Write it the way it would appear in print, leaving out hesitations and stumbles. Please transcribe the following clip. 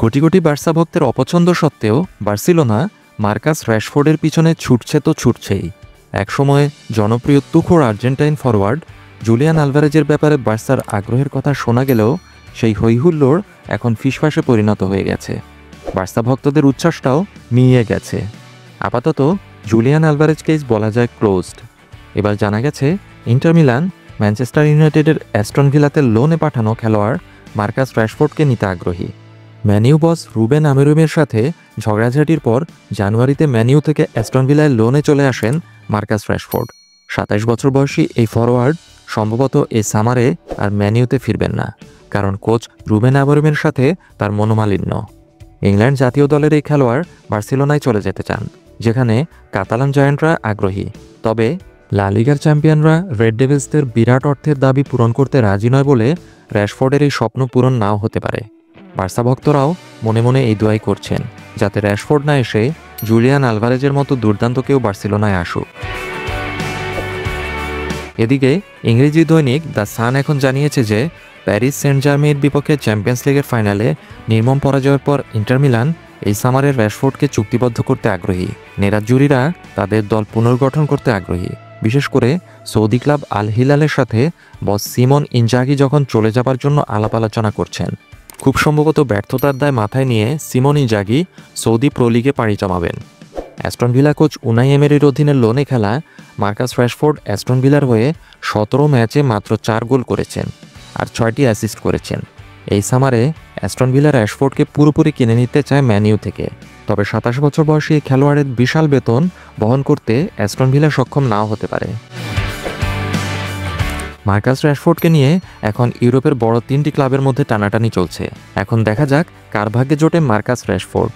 Crore crore Barca ভক্তের অপছন্দ সত্ত্বেও বার্সেলোনা মার্কাস র্যাশফোর্ডের পিছনে ছুটছে তো ছুটছেই। একসময় জনপ্রিয় তুখোড় আর্জেন্টাইন ফরওয়ার্ড জুলিয়ান আলভারেজের ব্যাপারে বার্সার আগ্রহের কথা শোনা গেলেও সেই হৈহুল্লোড় এখন ফিসফাসে পরিণত হয়ে গেছে। বার্সা ভক্তদের উচ্ছ্বাসটাও মিইয়ে গেছে। আপাতত জুলিয়ান আলভারেজ কেস বলা যায় ক্লোজড। এবার জানা গেছে ইন্টার মিলান ম্যানচেস্টার ইউনাইটেডের অ্যাস্টন ভিলাতে লোনে পাঠানো খেলোয়াড় মার্কাস র্যাশফোর্ডকে নিতে আগ্রহী। ম্যানিউ বস রুবেন আমিরুমের সাথে ঝগড়াঝাটির পর জানুয়ারিতে ম্যানিউ থেকে অ্যাস্টন ভিলায় লোনে চলে আসেন মার্কাস র্যাশফোর্ড। ২৭ বছর বয়সী এই ফরওয়ার্ড সম্ভবত এই সামারে আর ম্যানিউতে ফিরবেন না, কারণ কোচ রুবেন আমিরুমের সাথে তার মনোমালিন্য। ইংল্যান্ড জাতীয় দলের এই খেলোয়াড় বার্সেলোনায় চলে যেতে চান, যেখানে কাতালান জায়ান্টরা আগ্রহী। তবে লা লিগার চ্যাম্পিয়নরা রেড ডেভিলসদের বিরাট অর্থের দাবি পূরণ করতে রাজি নয় বলে র্যাশফোর্ডের এই স্বপ্ন পূরণ নাও হতে পারে। বার্সা ভক্তরাও মনে মনে এই দোয়াই করছেন যাতে র্যাশফোর্ড না এসে জুলিয়ান আলভারেজের মতো দুর্দান্ত কেউ বার্সেলোনায় আসুক। এদিকে ইংরেজি দৈনিক দ্য সান এখন জানিয়েছে যে প্যারিস সেন্ট জার্মেইনের বিপক্ষে চ্যাম্পিয়ন্স লিগের ফাইনালে নির্মম পরাজয়ের পর ইন্টার মিলান এই সামারের র্যাশফোর্ডকে চুক্তিবদ্ধ করতে আগ্রহী। নেরাজ্জুরিরা তাদের দল পুনর্গঠন করতে আগ্রহী। বিশেষ করে সৌদি ক্লাব আল হিলালের সাথে বস সিমন ইনজাগি যখন চলে যাবার জন্য আলাপ আলোচনা করছেন। খুব সম্ভবত ব্যর্থতার দায় মাথায় নিয়ে সিমন ইনজাগি সৌদি প্রো লিগে পাড়ি জমাবেন। অ্যাস্টন ভিলা কোচ উনাই এমেরির অধীনে লোনে খেলা মার্কাস র্যাশফোর্ড অ্যাস্টন ভিলার হয়ে ১৭ ম্যাচে মাত্র ৪ গোল করেছেন আর ৬টি অ্যাসিস্ট করেছেন। এই সামারে অ্যাস্টন ভিলা র্যাশফোর্ডকে পুরোপুরি কিনে নিতে চায় ম্যানিউ থেকে। তবে ২৭ বছর বয়সী খেলোয়াড়ের বিশাল বেতন বহন করতে অ্যাস্টন ভিলা সক্ষম নাও হতে পারে। মার্কাস র্যাশফোর্ডকে নিয়ে এখন ইউরোপের বড় ৩টি ক্লাবের মধ্যে টানাটানি চলছে। এখন দেখা যাক কার ভাগ্যে জোটে মার্কাস র্যাশফোর্ড।